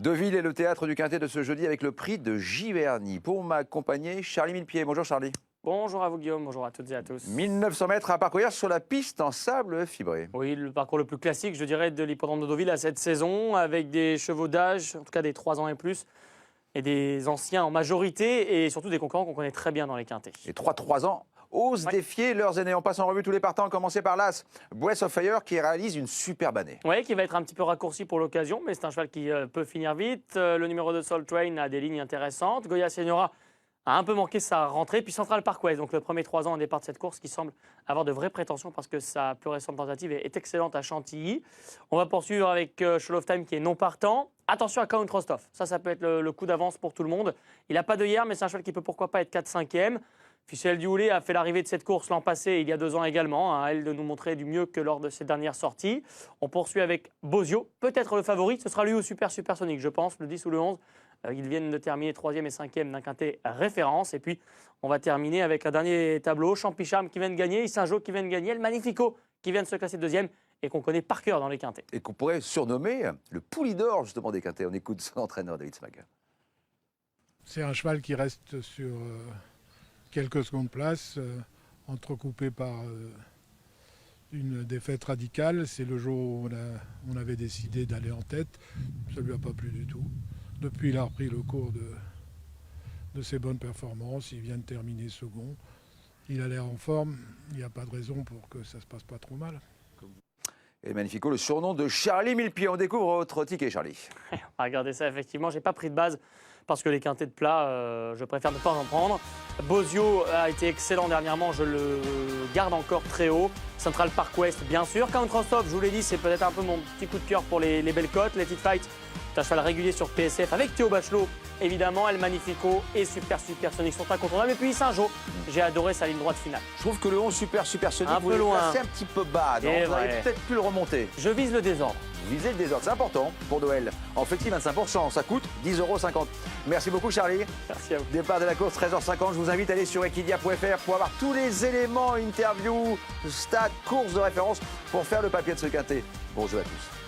Deauville est le théâtre du Quintet de ce jeudi avec le prix de Giverny. Pour m'accompagner, Charlie Millepied. Bonjour Charlie. Bonjour à vous Guillaume, bonjour à toutes et à tous. 1900 mètres à parcourir sur la piste en sable fibré. Oui, le parcours le plus classique, je dirais, de l'hippodrome de Deauville à cette saison, avec des chevaux d'âge, en tout cas des 3 ans et plus, et des anciens en majorité, et surtout des concurrents qu'on connaît très bien dans les quintets. Les 3 ans osent défier leurs aînés. On passe en revue tous les partants, commencer par l'As, Breath of Fire, qui réalise une superbe année. Oui, qui va être un petit peu raccourci pour l'occasion, mais c'est un cheval qui peut finir vite. Le numéro 2 Soul Train a des lignes intéressantes. Goya Seniora a un peu manqué sa rentrée. Puis Central Park West, donc le premier 3 ans au départ de cette course, qui semble avoir de vraies prétentions parce que sa plus récente tentative est excellente à Chantilly. On va poursuivre avec Show of Time qui est non partant. Attention à Count Rostov, ça peut être le coup d'avance pour tout le monde. Il n'a pas de hier, mais c'est un cheval qui peut pourquoi pas être 4-5e. Ficelle du Houlet a fait l'arrivée de cette course l'an passé, il y a 2 ans également. À elle de nous montrer du mieux que lors de ses dernières sorties. On poursuit avec Bozio, peut-être le favori. Ce sera lui au Supersonic, je pense, le 10 ou le 11. Ils viennent de terminer 3e et 5e d'un quintet référence. Et puis, on va terminer avec un dernier tableau. Champicham qui vient de gagner, Saint-Jean qui vient de gagner, El Magnifico qui vient de se classer 2e et qu'on connaît par cœur dans les quintets. Et qu'on pourrait surnommer le Poulidor, justement, des quintets. On écoute son entraîneur, David Smaga. C'est un cheval qui reste sur quelques secondes place, entrecoupé par une défaite radicale. C'est le jour où on avait décidé d'aller en tête. Ça ne lui a pas plu du tout. Depuis, il a repris le cours de ses bonnes performances. Il vient de terminer second. Il a l'air en forme. Il n'y a pas de raison pour que ça ne se passe pas trop mal. Et Magnifico, le surnom de Charlie Millepied. On découvre votre ticket, Charlie. On va regarder ça, effectivement. Je n'ai pas pris de base parce que les quintets de plat, je préfère ne pas en prendre. Bozio a été excellent dernièrement, je le garde encore très haut. Central Park West, bien sûr. Count Rostov, je vous l'ai dit, c'est peut-être un peu mon petit coup de cœur pour les belles cotes. Let It Fight, c'est un cheval régulier sur PSF avec Théo Bachelot, évidemment. El Magnifico et Supersonic sont incontournables. Et puis Saint-Jean, j'ai adoré sa ligne droite finale. Je trouve que le 11 Supersonic, un peu loin, un petit peu bas. Donc vous auriez peut-être pu le remonter. Je vise le désordre. Visez le désordre, c'est important pour Noël. En flexi 25%, ça coûte 10,50 €. Merci beaucoup Charlie. Merci à vous. Départ de la course 13h50, je vous invite à aller sur equidia.fr pour avoir tous les éléments, interviews, stats, courses de référence pour faire le papier de ce quintet. Bonjour à tous.